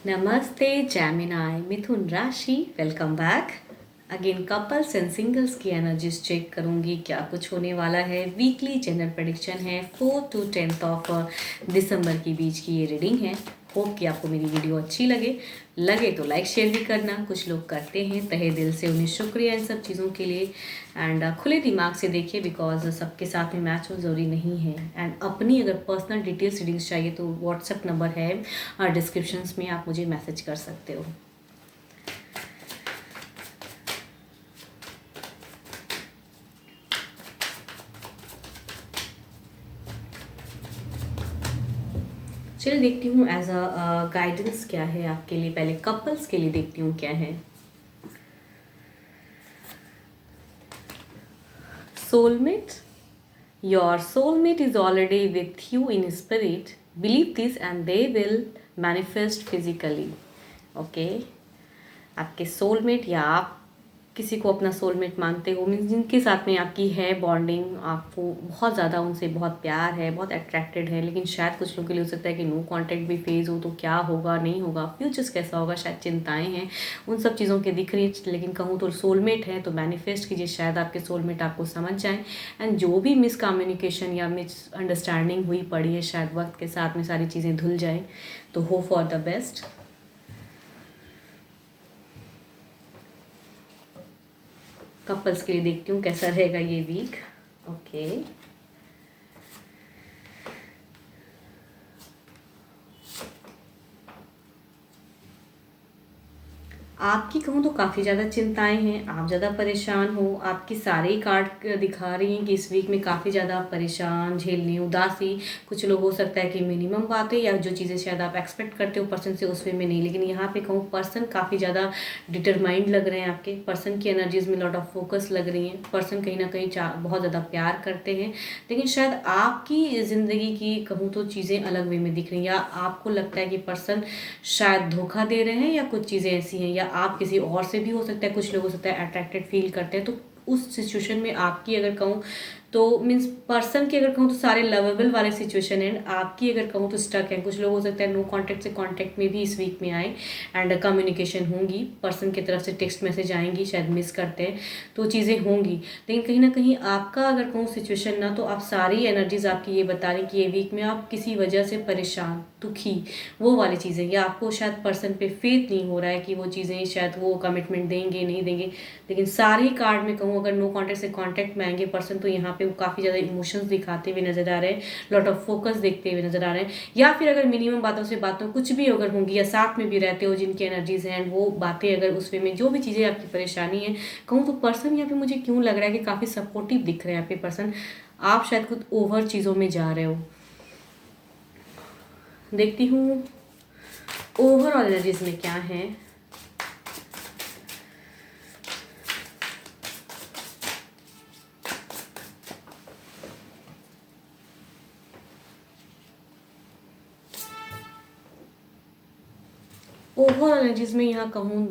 नमस्ते जेमिनाई मिथुन राशि, welcome back again. Couples and singles की एनर्जीज चेक करूंगी क्या कुछ होने वाला है। वीकली जनरल प्रेडिक्शन है 4 to 10 ऑफ दिसंबर के बीच की ये रीडिंग है। होप कि आपको मेरी वीडियो अच्छी लगे तो लाइक शेयर भी करना। कुछ लोग करते हैं, तहे दिल से उन्हें शुक्रिया इन सब चीज़ों के लिए। एंड खुले दिमाग से देखिए, बिकॉज सबके साथ में मैच हो ज़रूरी नहीं है। एंड अपनी अगर पर्सनल डिटेल्स रीडिंग्स चाहिए तो व्हाट्सएप नंबर है और डिस्क्रिप्शंस में आप मुझे मैसेज कर सकते हो। चलिए देखती हूँ एज अ गाइडेंस क्या है आपके लिए। पहले कपल्स के लिए देखती हूँ क्या है। Soulmate, your soulmate is already with you in spirit. Believe this and they will manifest physically. Okay, आपके सोलमेट या आप किसी को अपना सोलमेट मानते हो, मीन्स जिनके साथ में आपकी है बॉन्डिंग, आपको बहुत ज़्यादा उनसे बहुत प्यार है, बहुत अट्रैक्टेड है, लेकिन शायद कुछ लोगों के लिए हो सकता है कि नो कांटेक्ट भी फेज हो, तो क्या होगा नहीं होगा, फ्यूचर्स कैसा होगा, शायद चिंताएं हैं, उन सब चीज़ों की दिख रही है। लेकिन कहूँ तो सोलमेट है तो मैनिफेस्ट कीजिए, शायद आपके सोलमेट आपको समझ जाए। एंड जो भी मिसकम्युनिकेशन या मिसअंडरस्टैंडिंग हुई पड़ी है, शायद वक्त के साथ में सारी चीज़ें धुल जाए। तो hope for the best. Couples के लिए देखती हूँ कैसा रहेगा ये वीक। ओके, आपकी कहूँ तो काफ़ी ज़्यादा चिंताएं हैं, आप ज़्यादा परेशान हो। आपकी सारे कार्ड दिखा रही हैं कि इस वीक में काफ़ी ज़्यादा परेशान, झेलने, उदासी। कुछ लोग हो सकता है कि मिनिमम बातें या जो चीज़ें शायद आप एक्सपेक्ट करते हो पर्सन से उस वे में नहीं। लेकिन यहाँ पे कहूँ पर्सन काफ़ी ज़्यादा डिटरमाइंड लग रहे हैं आपके। पर्सन की एनर्जीज में लॉट ऑफ फोकस लग रही हैं। पर्सन कहीं ना कहीं बहुत ज़्यादा प्यार करते हैं, लेकिन शायद आपकी ज़िंदगी की कहूँ तो चीज़ें अलग वे में दिख रही हैं, या आपको लगता है कि पर्सन शायद धोखा दे रहे हैं, या कुछ चीज़ें ऐसी हैं, या आप किसी और से भी हो सकता है। कुछ लोग हो सकता है अट्रैक्टेड फील करते हैं। तो उस सिचुएशन में आपकी अगर कहूँ तो मीन्स पर्सन की अगर कहूँ तो सारे लवेबल वाले सिचुएशन है, आपकी अगर कहूँ तो स्टक है। कुछ लोग हो सकता है नो कांटेक्ट से कांटेक्ट में भी इस वीक में आए, एंड कम्युनिकेशन होंगी, पर्सन की तरफ से टेक्स्ट मैसेज आएंगी, शायद मिस करते हैं तो चीज़ें होंगी। लेकिन कहीं ना कहीं आपका अगर कहूँ सिचुएशन ना, तो आप सारी एनर्जीज आपकी ये बता रही कि ये वीक में आप किसी वजह से परेशान, दुखी, वो वाली चीज़ें, या आपको शायद पर्सन पे फेथ नहीं हो रहा है कि वो चीज़ें शायद वो कमिटमेंट देंगे नहीं देंगे। लेकिन सारी कार्ड में कहूँ अगर नो कांटेक्ट से कांटेक्ट में आएंगे पर्सन, तो यहाँ पे वो काफ़ी ज़्यादा इमोशंस दिखाते हुए नजर आ रहे हैं, लॉट ऑफ फोकस देखते हुए नजर आ रहे हैं। या फिर अगर मिनिमम बातों से बातों कुछ भी अगर होंगी, या साथ में भी रहते हो जिनकी एनर्जीज हैं, वो बातें अगर उस वे में जो भी चीज़ें आपकी परेशानी है कहूँ तो पर्सन यहाँ पे मुझे क्यों लग रहा है कि काफ़ी सपोर्टिव दिख रहे हैं यहाँ पे पर्सन। आप शायद खुद ओवर चीज़ों में जा रहे हो। देखती हूँ ओवरऑल एनर्जीज में क्या है। ओवरऑल एनर्जीज में यहाँ कहूँ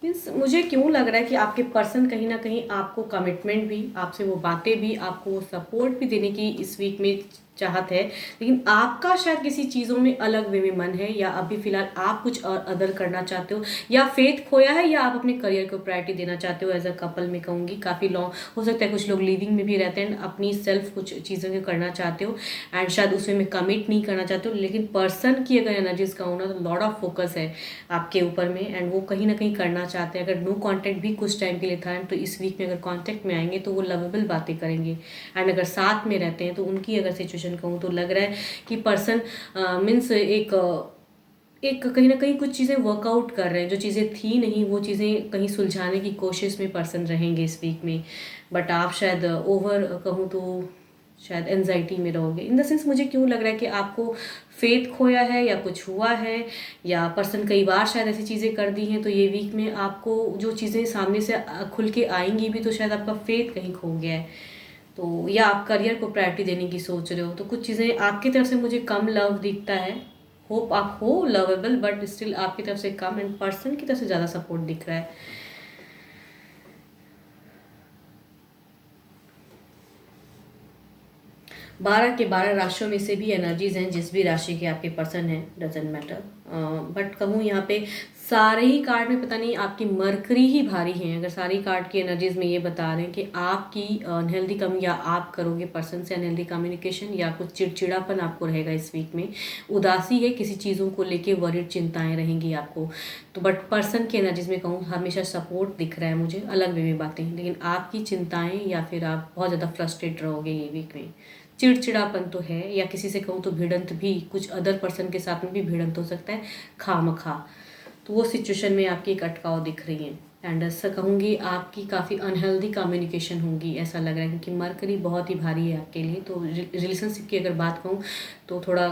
मीन्स मुझे क्यों लग रहा है कि आपके पर्सन कहीं ना कहीं आपको कमिटमेंट भी, आपसे वो बातें भी, आपको वो सपोर्ट भी देने की इस वीक में चाहत है। लेकिन आपका शायद किसी चीज़ों में अलग वे में मन है, या अभी फिलहाल आप कुछ और अदर करना चाहते हो, या फेथ खोया है, या आप अपने करियर को प्रायोरिटी देना चाहते हो। एज अ कपल में कहूँगी काफ़ी लॉन्ग हो सकता है, कुछ लोग लिविंग में भी रहते हैं, अपनी सेल्फ कुछ चीज़ों को करना चाहते हो, एंड शायद उसमें में कमिट नहीं करना चाहते हो। लेकिन पर्सन की अगर एनर्जीज कहूँ ना, तो लॉट ऑफ फोकस है आपके ऊपर में, एंड वो कहीं ना कहीं करना चाहते हैं। अगर नो कांटेक्ट भी कुछ टाइम के लिए था, तो इस वीक में अगर कांटेक्ट में आएंगे तो वो लवेबल बातें करेंगे। एंड अगर साथ में रहते हैं तो उनकी अगर सिचुएशन कहूँ तो लग रहा है कि पर्सन मीन्स एक कहीं ना कहीं कुछ चीज़ें वर्कआउट कर रहे हैं, जो चीज़ें थी नहीं वो चीज़ें कहीं सुलझाने की कोशिश में पर्सन रहेंगे इस वीक में। बट आप शायद ओवर कहूँ तो शायद एनजाइटी में रहोगे। इन द सेंस मुझे क्यों लग रहा है कि आपको फेथ खोया है, या कुछ हुआ है, या पर्सन कई बार शायद ऐसी चीज़ें कर दी हैं, तो ये वीक में आपको जो चीज़ें सामने से खुल के आएंगी भी, तो शायद आपका फेथ कहीं खो गया है। तो या आप करियर को प्रायोरिटी देने की सोच रहे हो, तो कुछ चीज़ें आपकी तरफ से मुझे कम लव दिखता है। होप आप हो लवेबल, बट स्टिल आपकी तरफ से कम, एंड पर्सन की तरफ से ज़्यादा सपोर्ट दिख रहा है। 12 के 12 राशियों में से भी एनर्जीज हैं, जिस भी राशि के आपके पर्सन हैं, डजेंट मैटर। बट कहूँ यहाँ पे सारे ही कार्ड में पता नहीं आपकी मरकरी ही भारी हैं। अगर सारी कार्ड की एनर्जीज में ये बता रहे हैं कि आपकी अनहेल्दी कमी, या आप करोगे पर्सन से अनहेल्दी कम्युनिकेशन, या कुछ चिड़चिड़ापन आपको रहेगा इस वीक में, उदासी है, किसी चीज़ों को लेके वरीड चिंताएं रहेंगी आपको। तो बट पर्सन की एनर्जीज में कहूँ हमेशा सपोर्ट दिख रहा है मुझे, अलग वे में बातें, लेकिन आपकी चिंताएं या फिर आप बहुत ज़्यादा फ्रस्ट्रेट रहोगे ये वीक में। चिड़चिड़ापन तो है, या किसी से कहूँ तो भिड़ंत भी, कुछ अदर पर्सन के साथ में भी भिड़ंत हो सकता है खामखा। तो वो सिचुएशन में आपकी एक अटकाव दिख रही है। एंड ऐसा कहूँगी आपकी काफ़ी अनहेल्दी कम्युनिकेशन होगी, ऐसा लग रहा है, क्योंकि मरकरी बहुत ही भारी है आपके लिए। तो रिलेशनशिप की अगर बात कहूँ तो थोड़ा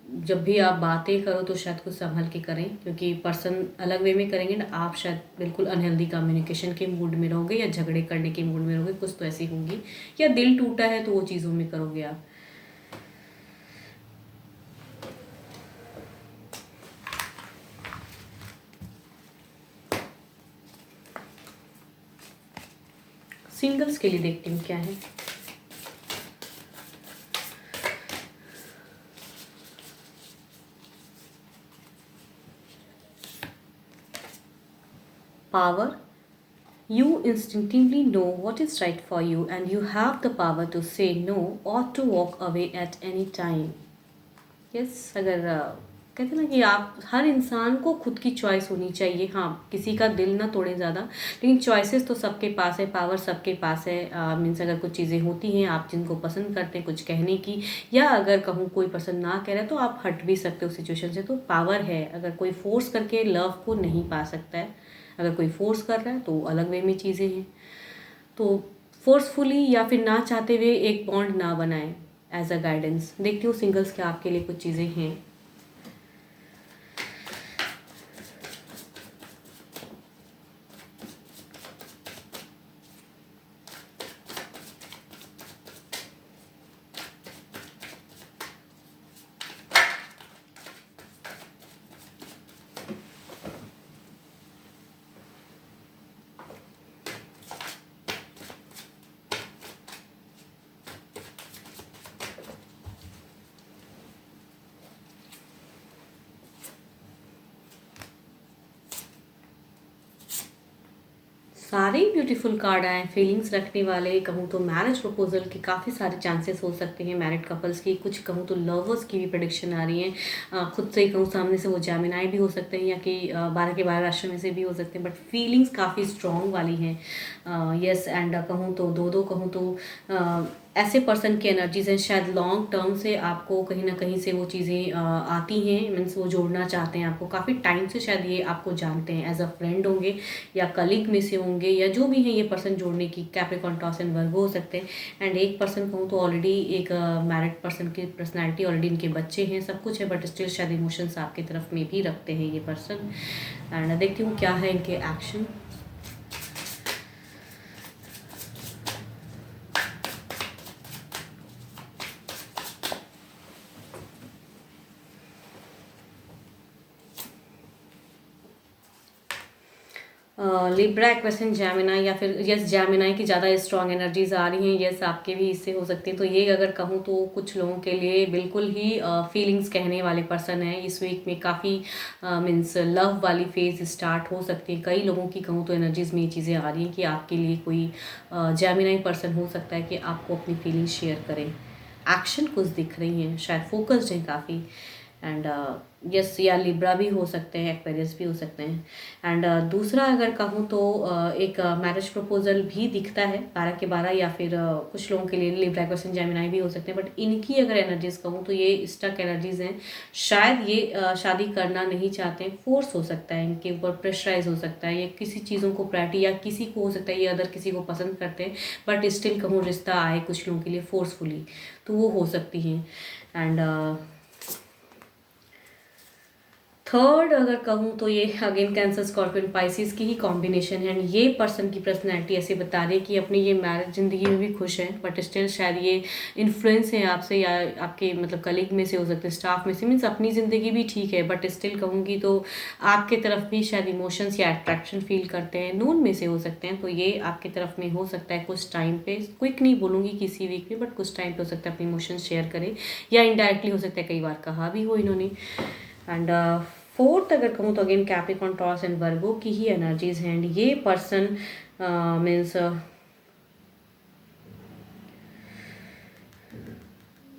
जब भी आप बातें करो तो शायद कुछ संभल के करें, क्योंकि पर्सन अलग वे में करेंगे ना, आप शायद बिल्कुल अनहेल्दी कम्युनिकेशन के मूड में रहोगे, या झगड़े करने के मूड में रहोगे, कुछ तो ऐसी होंगी, या दिल टूटा है तो वो चीज़ों में करोगे आप। सिंगल्स के लिए देखती हूँ क्या है। Power. You instinctively know what is right for you, and you have the power to say no or to walk away at any time. Yes, अगर कहते हैं ना कि आप हर इंसान को खुद की चॉइस होनी चाहिए। हाँ, किसी का दिल ना तोड़े ज़्यादा, लेकिन चॉइसेस तो सबके पास है, पावर सबके पास है। मीन्स अगर कुछ चीज़ें होती हैं आप जिनको पसंद करते हैं कुछ कहने की, या अगर कहूँ कोई पसंद ना कह रहा है तो आप हट भी सकते हो सिचुएशन से। तो पावर है, अगर कोई फोर्स करके लव को नहीं पा सकता है, अगर कोई फोर्स कर रहा है तो अलग वे में चीज़ें हैं। तो फोर्सफुली या फिर ना चाहते हुए एक बॉन्ड ना बनाएं, एज अ गाइडेंस। देखती हूँ सिंगल्स के आपके लिए कुछ चीज़ें हैं। सारे ही ब्यूटीफुल कार्ड आए, फीलिंग्स रखने वाले। कहूँ तो मैरिज प्रपोजल के काफ़ी सारे चांसेस हो सकते हैं मैरिड कपल्स की, कुछ कहूँ तो लवर्स की भी प्रेडिक्शन आ रही है। खुद से ही कहूँ सामने से वो जेमिनाई भी हो सकते हैं, या कि 12 के 12 राशियों में से भी हो सकते हैं, बट फीलिंग्स काफ़ी स्ट्रॉन्ग वाली हैं। यस, एंड कहूँ तो दो कहूँ तो ऐसे पर्सन की एनर्जीज हैं, शायद लॉन्ग टर्म से आपको कहीं ना कहीं से वो चीज़ें आती हैं, मीन्स वो जोड़ना चाहते हैं आपको काफ़ी टाइम से, शायद ये आपको जानते हैं, एज अ फ्रेंड होंगे या कलीग में से होंगे, या जो भी है ये पर्सन जोड़ने की कैप्रिकॉर्न, टॉरस एंड वर्गो हो सकते हैं। एंड एक पर्सन कहूँ तो ऑलरेडी एक मैरिड पर्सन की पर्सनैलिटी, ऑलरेडी इनके बच्चे हैं, सब कुछ है, बट स्टिल शायद इमोशंस आपकी तरफ में भी रखते हैं ये पर्सन। एंड देखती हूँ क्या है इनके एक्शन। लिब्रा, एक्वेरियस, जेमिनाई, या फिर यस जेमिनाई की ज़्यादा स्ट्रॉन्ग एनर्जीज आ रही हैं। यस, आपके भी इससे हो सकती हैं। तो ये अगर कहूँ तो कुछ लोगों के लिए बिल्कुल ही फीलिंग्स कहने वाले पर्सन है इस वीक में। काफ़ी मीन्स लव वाली फेज स्टार्ट हो सकती है। कई लोगों की कहूँ तो एनर्जीज में ये चीज़ें आ रही हैं कि आपके लिए कोई जेमिनाई पर्सन हो सकता है कि आपको अपनी फीलिंग्स शेयर करें। एक्शन कुछ दिख रही हैं, शायद फोकस्ड हैं काफ़ी। एंड यस, या लिब्रा भी हो सकते हैं, एक्वेरियस भी हो सकते हैं। एंड दूसरा अगर कहूँ तो एक मैरिज प्रपोजल भी दिखता है 12 के 12, या फिर कुछ लोगों के लिए लिब्रा, एक्वेरियस, जेमिनाई भी हो सकते हैं। बट इनकी अगर एनर्जीज कहूँ तो ये स्टक एनर्जीज हैं, शायद ये शादी करना नहीं चाहते हैं, फोर्स हो सकता है इनके ऊपर, प्रेशराइज हो सकता है, या किसी चीज़ों को प्रायोरिटी, या किसी को हो सकता है ये अदर किसी को पसंद करते हैं, बट स्टिल कहूँ रिश्ता आए कुछ लोगों के लिए फोर्सफुली, तो वो हो सकती हैं। एंड थर्ड अगर कहूँ तो ये अगेन कैंसर स्कॉर्पियन पाइसिस की ही कॉम्बिनेशन है, एंड ये पर्सन की पर्सनैलिटी ऐसे बता रही है कि अपनी ये मैरिज ज़िंदगी में भी खुश है, बट स्टिल शायद ये इन्फ्लुएंस है आपसे, या आपके मतलब कलीग में से हो सकते हैं, स्टाफ में से, मीन्स अपनी ज़िंदगी भी ठीक है बट स्टिल कहूँगी तो आपके तरफ भी शायद इमोशंस या अट्रैक्शन फील करते हैं, नून में से हो सकते हैं, तो ये आपकी तरफ में हो सकता है कुछ टाइम पे, क्विक नहीं बोलूँगी किसी वीक में, बट कुछ टाइम पे हो सकता है अपने इमोशंस शेयर करें, या इनडायरेक्टली हो सकता है कई बार कहा भी हो इन्होंने। एंड फोर्थ अगर कहूँ तो अगेन कैप्रिकॉर्न, टॉरस एंड वर्गो की ही एनर्जीज हैं, एंड ये पर्सन मीन्स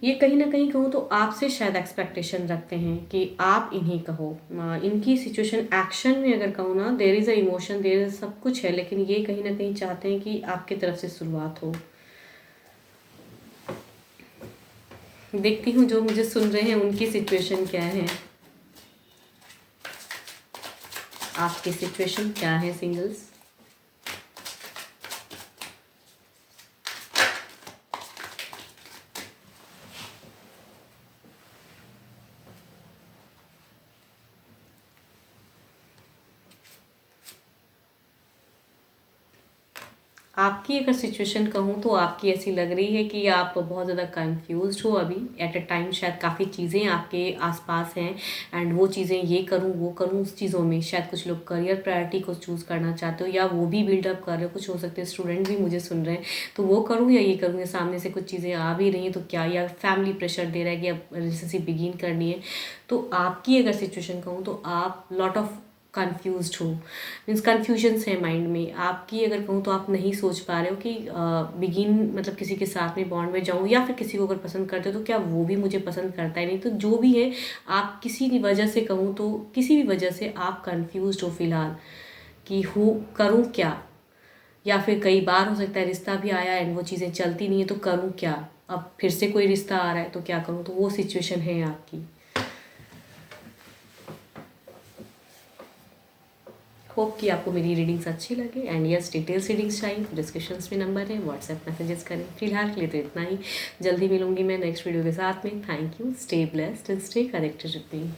ये कहीं ना कहीं कहूँ तो आपसे शायद एक्सपेक्टेशन रखते हैं कि आप इन्हीं कहो, इनकी सिचुएशन एक्शन में अगर कहूँ ना, there is a emotion, there is सब कुछ है, लेकिन ये कहीं ना कहीं चाहते हैं कि आपकी तरफ से शुरुआत हो। देखती हूँ जो मुझे सुन रहे हैं उनकी सिचुएशन क्या है, आपकी सिचुएशन क्या है सिंगल्स। आपकी अगर सिचुएशन कहूँ तो आपकी ऐसी लग रही है कि आप बहुत ज़्यादा कंफ्यूज्ड हो अभी एट अ टाइम, शायद काफ़ी चीज़ें आपके आसपास हैं, एंड वो चीज़ें ये करूँ वो करूँ, उस चीज़ों में शायद कुछ लोग करियर प्रायोरिटी को चूज़ करना चाहते हो, या वो भी बिल्डअप कर रहे हो, कुछ हो सकते हैं स्टूडेंट भी मुझे सुन रहे हैं, तो वो करूँ या ये करूँ, या सामने से कुछ चीज़ें आ भी रही हैं तो क्या, या फैमिली प्रेशर दे रहा है कि अब रिलेशनशिप बिगिन करनी है। तो आपकी अगर सिचुएशन कहूँ तो आप लॉट ऑफ कन्फ्यूज्ड हो, मीन्स कन्फ्यूजन्स है माइंड में आपकी, अगर कहूँ तो आप नहीं सोच पा रहे हो कि बिगिन मतलब किसी के साथ में बॉन्ड में जाऊँ, या फिर किसी को अगर पसंद करते हो तो क्या वो भी मुझे पसंद करता है, नहीं तो जो भी है आप किसी भी वजह से कहूँ तो किसी भी वजह से आप कन्फ्यूज्ड हो फिलहाल कि हो करूँ क्या, या फिर कई बार हो सकता है रिश्ता भी आया एंड वो चीज़ें चलती नहीं है तो करूँ क्या, अब फिर से कोई रिश्ता आ रहा है तो क्या करूँ, तो वो सिचुएशन है आपकी। होप कि आपको मेरी रीडिंग्स अच्छी लगे, एंड यस डिटेल्स रीडिंग्स चाहिए डिस्क्रिप्शंस में नंबर है, व्हाट्सएप मैसेजेस करें। फिलहाल के लिए तो इतना ही, जल्दी मिलूंगी मैं नेक्स्ट वीडियो के साथ में। Thank you, stay blessed and stay connected with me.